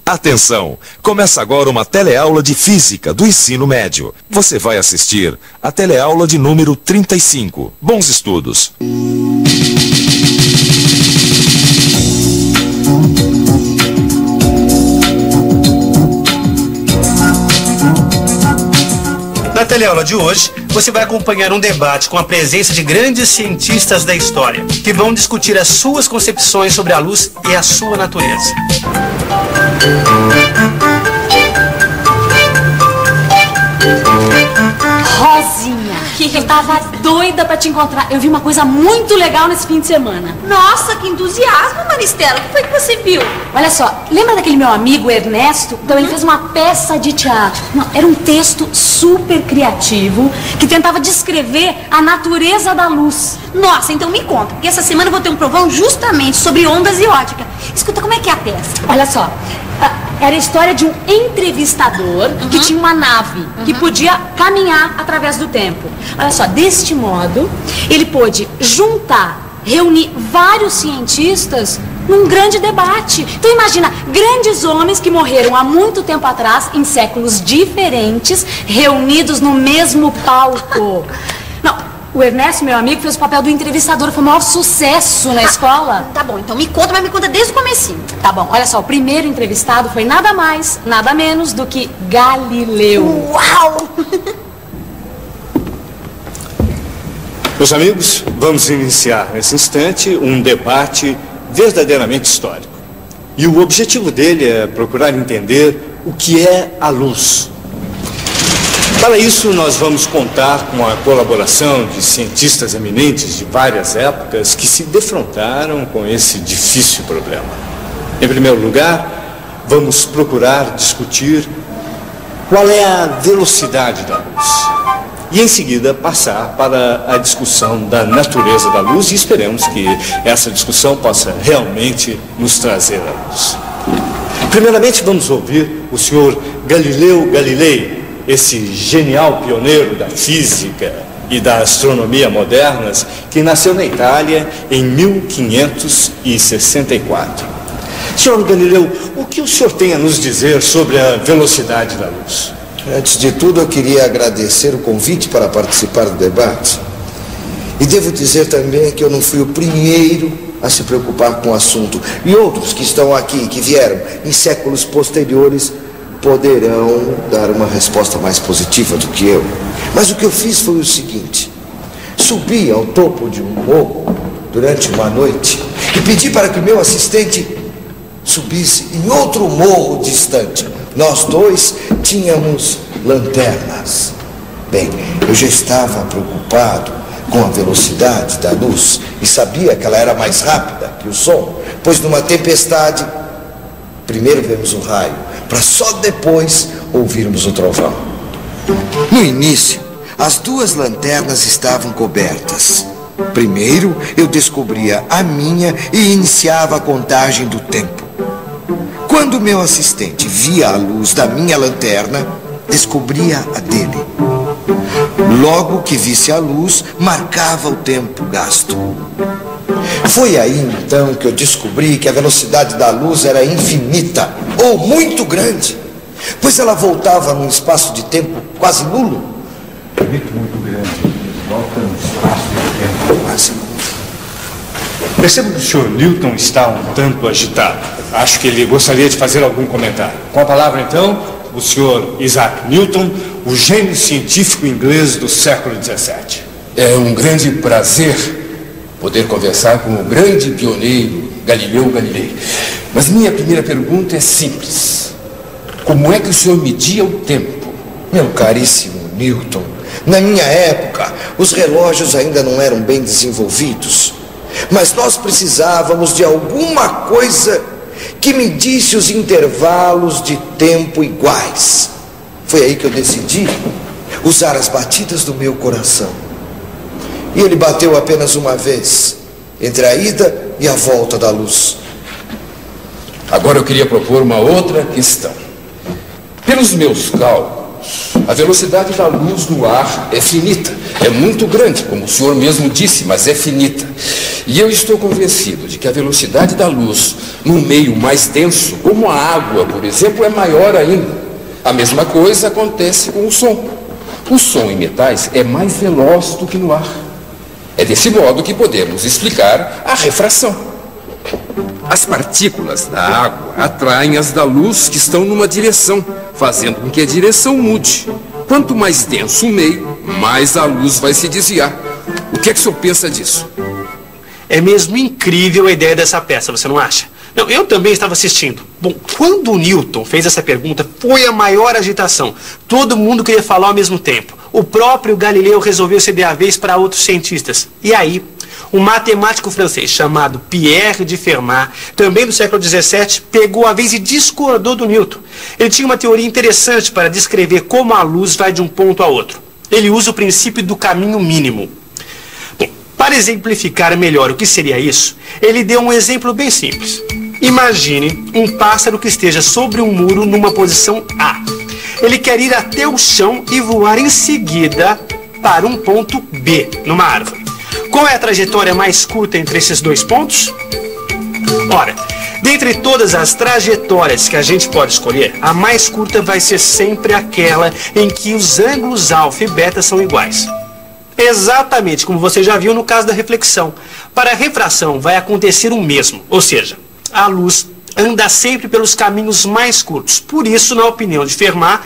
Atenção! Começa agora uma teleaula de Física do ensino médio. Você vai assistir a teleaula de número 35. Bons estudos! Na teleaula de hoje, você vai acompanhar um debate com a presença de grandes cientistas da história, que vão discutir as suas concepções sobre a luz e a sua natureza. Rosinha, eu tava doida pra te encontrar. Eu vi uma coisa muito legal nesse fim de semana. Nossa, que entusiasmo, Maristela. O que foi que você viu? Olha só, lembra daquele meu amigo Ernesto? Então ele fez uma peça de teatro. Não, era um texto super criativo que tentava descrever a natureza da luz. Nossa, então me conta, porque essa semana eu vou ter um provão justamente sobre ondas e ótica. Escuta, como é que é a peça? Olha só, era a história de um entrevistador que tinha uma nave que podia caminhar através do tempo. Olha só, deste modo, ele pôde reunir vários cientistas num grande debate. Então imagina, grandes homens que morreram há muito tempo atrás, em séculos diferentes, reunidos no mesmo palco. Não, o Ernesto, meu amigo, fez o papel do entrevistador, foi o maior sucesso na escola. Tá bom, então me conta, mas me conta desde o comecinho. Tá bom, olha só, o primeiro entrevistado foi nada mais, nada menos do que Galileu. Uau! Meus amigos, vamos iniciar nesse instante um debate verdadeiramente histórico. E o objetivo dele é procurar entender o que é a luz. Para isso, nós vamos contar com a colaboração de cientistas eminentes de várias épocas que se defrontaram com esse difícil problema. Em primeiro lugar, vamos procurar discutir qual é a velocidade da luz. E em seguida passar para a discussão da natureza da luz e esperemos que essa discussão possa realmente nos trazer a luz. Primeiramente vamos ouvir o senhor Galileu Galilei, esse genial pioneiro da física e da astronomia modernas, que nasceu na Itália em 1564. Senhor Galileu, o que o senhor tem a nos dizer sobre a velocidade da luz? Antes de tudo, eu queria agradecer o convite para participar do debate. E devo dizer também que eu não fui o primeiro a se preocupar com o assunto. E outros que estão aqui, que vieram em séculos posteriores, poderão dar uma resposta mais positiva do que eu. Mas o que eu fiz foi o seguinte: subi ao topo de um morro durante uma noite e pedi para que meu assistente subisse em outro morro distante. Nós dois tínhamos lanternas. Bem, eu já estava preocupado com a velocidade da luz e sabia que ela era mais rápida que o som, pois numa tempestade, primeiro vemos um raio, para só depois ouvirmos o trovão. No início, as duas lanternas estavam cobertas. Primeiro, eu descobria a minha e iniciava a contagem do tempo. Quando meu assistente via a luz da minha lanterna, descobria a dele. Logo que visse a luz, marcava o tempo gasto. Foi aí então que eu descobri que a velocidade da luz era infinita, ou muito grande, pois ela voltava num espaço de tempo quase nulo. Muito grande, volta num espaço de tempo quase nulo. Percebo que o senhor Newton está um tanto agitado. Acho que ele gostaria de fazer algum comentário. Com a palavra, então, o senhor Isaac Newton, o gênio científico inglês do século XVII. É um grande prazer poder conversar com o grande pioneiro Galileu Galilei. Mas minha primeira pergunta é simples. Como é que o senhor media o tempo? Meu caríssimo Newton, na minha época, os relógios ainda não eram bem desenvolvidos. Mas nós precisávamos de alguma coisa que medisse os intervalos de tempo iguais. Foi aí que eu decidi usar as batidas do meu coração. E ele bateu apenas uma vez, entre a ida e a volta da luz. Agora eu queria propor uma outra questão. Pelos meus cálculos, A velocidade da luz no ar é finita. É muito grande, como o senhor mesmo disse, mas é finita. E eu estou convencido de que a velocidade da luz num meio mais denso, como a água, por exemplo, é maior ainda. A mesma coisa acontece com o som. O som em metais é mais veloz do que no ar. É desse modo que podemos explicar a refração. As partículas da água atraem as da luz que estão numa direção, fazendo com que a direção mude. Quanto mais denso o meio, mais a luz vai se desviar. O que é que o senhor pensa disso? É mesmo incrível a ideia dessa peça, você não acha? Não, eu também estava assistindo. Bom, quando o Newton fez essa pergunta, foi a maior agitação. Todo mundo queria falar ao mesmo tempo. O próprio Galileu resolveu ceder a vez para outros cientistas. E aí, um matemático francês chamado Pierre de Fermat, também do século XVII, pegou a vez e discordou do Newton. Ele tinha uma teoria interessante para descrever como a luz vai de um ponto a outro. Ele usa o princípio do caminho mínimo. Bom, para exemplificar melhor o que seria isso, ele deu um exemplo bem simples. Imagine um pássaro que esteja sobre um muro numa posição A. Ele quer ir até o chão e voar em seguida para um ponto B, numa árvore. Qual é a trajetória mais curta entre esses dois pontos? Ora, dentre todas as trajetórias que a gente pode escolher, a mais curta vai ser sempre aquela em que os ângulos alfa e beta são iguais. Exatamente como você já viu no caso da reflexão. Para a refração vai acontecer o mesmo, ou seja, a luz anda sempre pelos caminhos mais curtos. Por isso, na opinião de Fermat,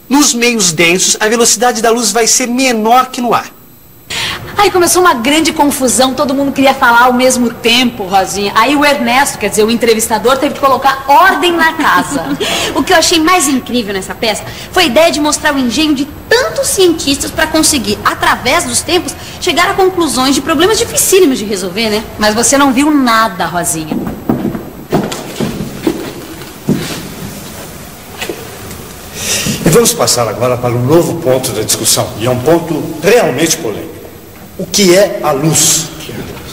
nos meios densos, a velocidade da luz vai ser menor que no ar. Aí começou uma grande confusão, todo mundo queria falar ao mesmo tempo, Rosinha. Aí o Ernesto, quer dizer, o entrevistador, teve que colocar ordem na casa. O que eu achei mais incrível nessa peça foi a ideia de mostrar o engenho de tantos cientistas para conseguir, através dos tempos, chegar a conclusões de problemas dificílimos de resolver, né? Mas você não viu nada, Rosinha. E vamos passar agora para um novo ponto da discussão, e é um ponto realmente polêmico. O que é a luz?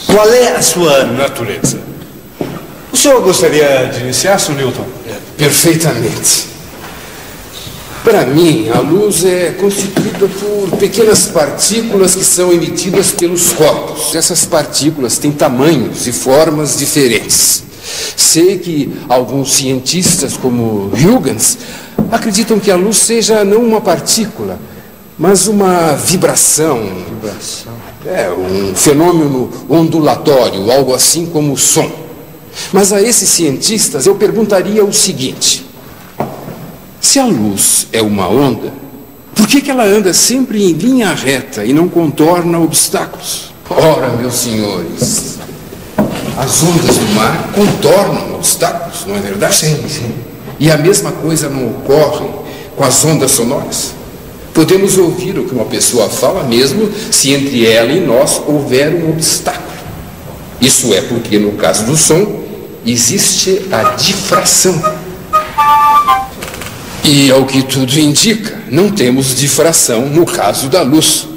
Qual é a sua natureza? O senhor gostaria de iniciar, Sr. Newton? Perfeitamente. Para mim, a luz é constituída por pequenas partículas que são emitidas pelos corpos. Essas partículas têm tamanhos e formas diferentes. Sei que alguns cientistas, como Huygens, acreditam que a luz seja não uma partícula, mas uma vibração. É, um fenômeno ondulatório, algo assim como o som. Mas a esses cientistas eu perguntaria o seguinte: se a luz é uma onda, por que ela anda sempre em linha reta e não contorna obstáculos? Ora, meus senhores, as ondas do mar contornam obstáculos, não é verdade? Sim, sim. E a mesma coisa não ocorre com as ondas sonoras. Podemos ouvir o que uma pessoa fala mesmo se entre ela e nós houver um obstáculo. Isso é porque, no caso do som, existe a difração. E, ao que tudo indica, não temos difração no caso da luz.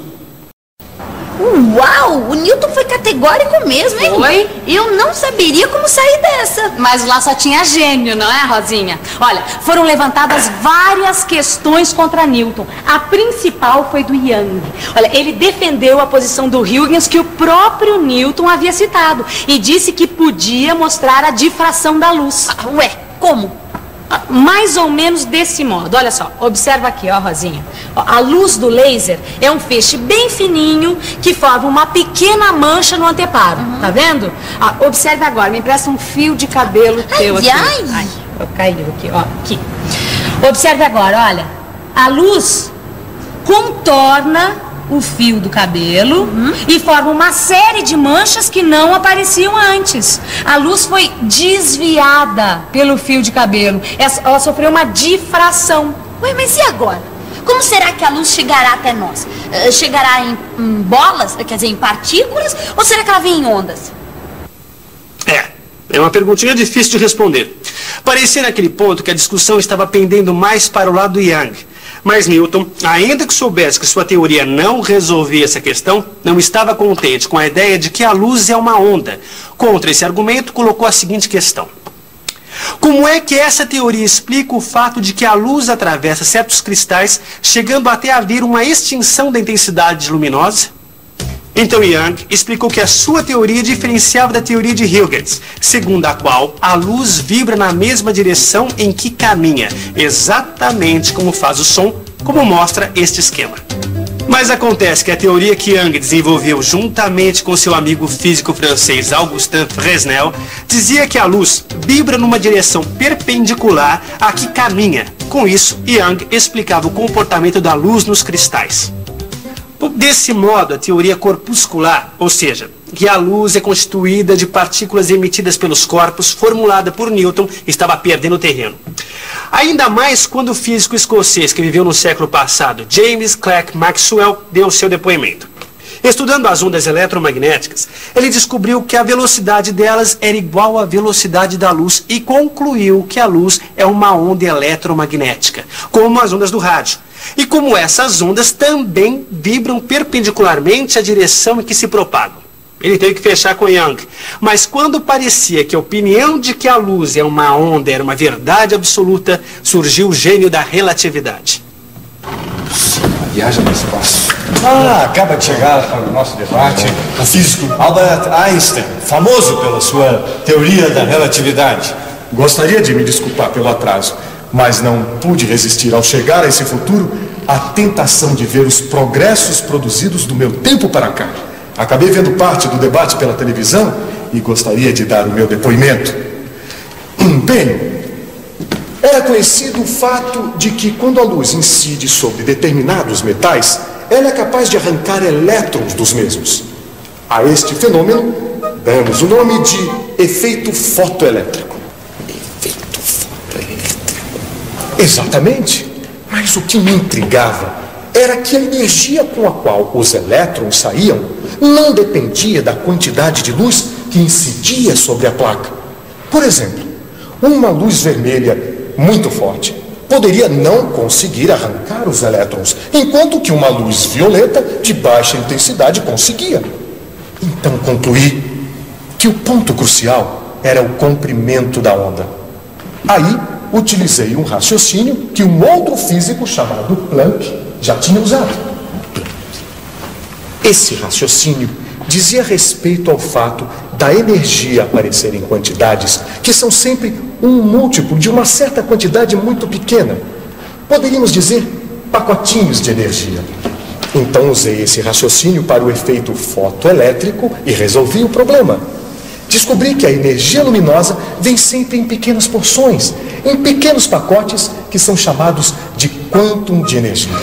Uau! O Newton foi categórico mesmo, hein? Foi? Eu não saberia como sair dessa. Mas lá só tinha gênio, não é, Rosinha? Olha, foram levantadas várias questões contra Newton. A principal foi do Young. Olha, ele defendeu a posição do Huygens que o próprio Newton havia citado e disse que podia mostrar a difração da luz. Ué, como? Mais ou menos desse modo. Olha só, observa aqui, ó, Rosinha. Ó, a luz do laser é um feixe bem fininho que forma uma pequena mancha no anteparo. Tá vendo? Observe agora, me empresta um fio de cabelo teu aqui. Ai, caiu aqui, ó, aqui. Observe agora, olha. A luz contorna o fio do cabelo e forma uma série de manchas que não apareciam antes. A luz foi desviada pelo fio de cabelo. Ela sofreu uma difração. Ué, mas e agora? Como será que a luz chegará até nós? Chegará em bolas, quer dizer, em partículas, ou será que ela vem em ondas? É uma perguntinha difícil de responder. Parecia naquele ponto que a discussão estava pendendo mais para o lado do Young. Mas Newton, ainda que soubesse que sua teoria não resolvia essa questão, não estava contente com a ideia de que a luz é uma onda. Contra esse argumento, colocou a seguinte questão: Como é que essa teoria explica o fato de que a luz atravessa certos cristais, chegando até haver uma extinção da intensidade luminosa? Então Young explicou que a sua teoria diferenciava da teoria de Huygens, segundo a qual a luz vibra na mesma direção em que caminha, exatamente como faz o som, como mostra este esquema. Mas acontece que a teoria que Young desenvolveu juntamente com seu amigo físico francês Augustin Fresnel dizia que a luz vibra numa direção perpendicular à que caminha. Com isso, Young explicava o comportamento da luz nos cristais. Desse modo, a teoria corpuscular, ou seja, que a luz é constituída de partículas emitidas pelos corpos, formulada por Newton, estava perdendo terreno. Ainda mais quando o físico escocês que viveu no século passado, James Clerk Maxwell, deu seu depoimento. Estudando as ondas eletromagnéticas, ele descobriu que a velocidade delas era igual à velocidade da luz e concluiu que a luz é uma onda eletromagnética, como as ondas do rádio. E como essas ondas também vibram perpendicularmente à direção em que se propagam. Ele teve que fechar com Young. Mas quando parecia que a opinião de que a luz é uma onda era uma verdade absoluta, surgiu o gênio da relatividade. Viagem no espaço. Acaba de chegar para o nosso debate o físico Albert Einstein, famoso pela sua teoria da relatividade. Gostaria de me desculpar pelo atraso, mas não pude resistir ao chegar a esse futuro à tentação de ver os progressos produzidos do meu tempo para cá. Acabei vendo parte do debate pela televisão e gostaria de dar o meu depoimento. Bem, era conhecido o fato de que quando a luz incide sobre determinados metais, ela é capaz de arrancar elétrons dos mesmos. A este fenômeno damos o nome de efeito fotoelétrico. Efeito fotoelétrico. Exatamente. Mas o que me intrigava era que a energia com a qual os elétrons saíam não dependia da quantidade de luz que incidia sobre a placa. Por exemplo, uma luz vermelha muito forte poderia não conseguir arrancar os elétrons, enquanto que uma luz violeta de baixa intensidade conseguia. Então concluí que o ponto crucial era o comprimento da onda. Aí utilizei um raciocínio que um outro físico chamado Planck já tinha usado. Esse raciocínio dizia respeito ao fato da energia aparecer em quantidades que são sempre um múltiplo de uma certa quantidade muito pequena. Poderíamos dizer pacotinhos de energia. Então usei esse raciocínio para o efeito fotoelétrico e resolvi o problema. Descobri que a energia luminosa vem sempre em pequenas porções, em pequenos pacotes que são chamados de quantum de energia.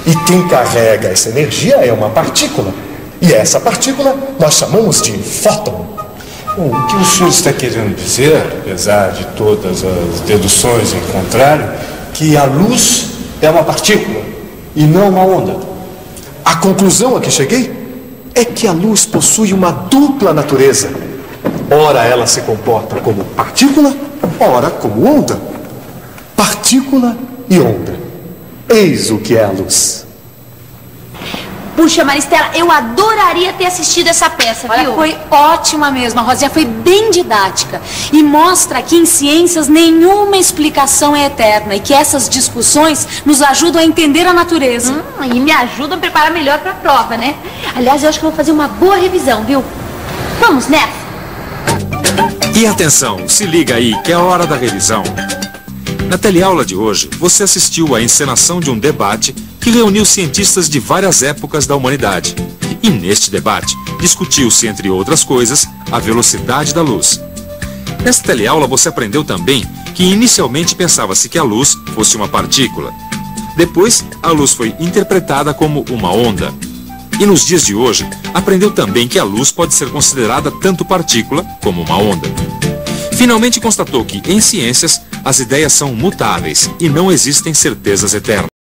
E quem carrega essa energia é uma partícula. E essa partícula nós chamamos de fóton. O que o senhor está querendo dizer, apesar de todas as deduções em contrário, que a luz é uma partícula e não uma onda? A conclusão a que cheguei é que a luz possui uma dupla natureza. Ora ela se comporta como partícula, ora como onda. Partícula e onda. Eis o que é a luz. Puxa, Maristela, eu adoraria ter assistido essa peça, Olha, viu? foi ótima mesmo, a Rosinha foi bem didática. E mostra que em ciências nenhuma explicação é eterna e que essas discussões nos ajudam a entender a natureza. E me ajudam a preparar melhor para a prova, né? Aliás, eu acho que eu vou fazer uma boa revisão, viu? Vamos nessa! E atenção, se liga aí que é a hora da revisão. Na teleaula de hoje, você assistiu à encenação de um debate que reuniu cientistas de várias épocas da humanidade. E neste debate, discutiu-se, entre outras coisas, a velocidade da luz. Nesta teleaula você aprendeu também que inicialmente pensava-se que a luz fosse uma partícula. Depois, a luz foi interpretada como uma onda. E nos dias de hoje, aprendeu também que a luz pode ser considerada tanto partícula como uma onda. Finalmente constatou que, em ciências, as ideias são mutáveis e não existem certezas eternas.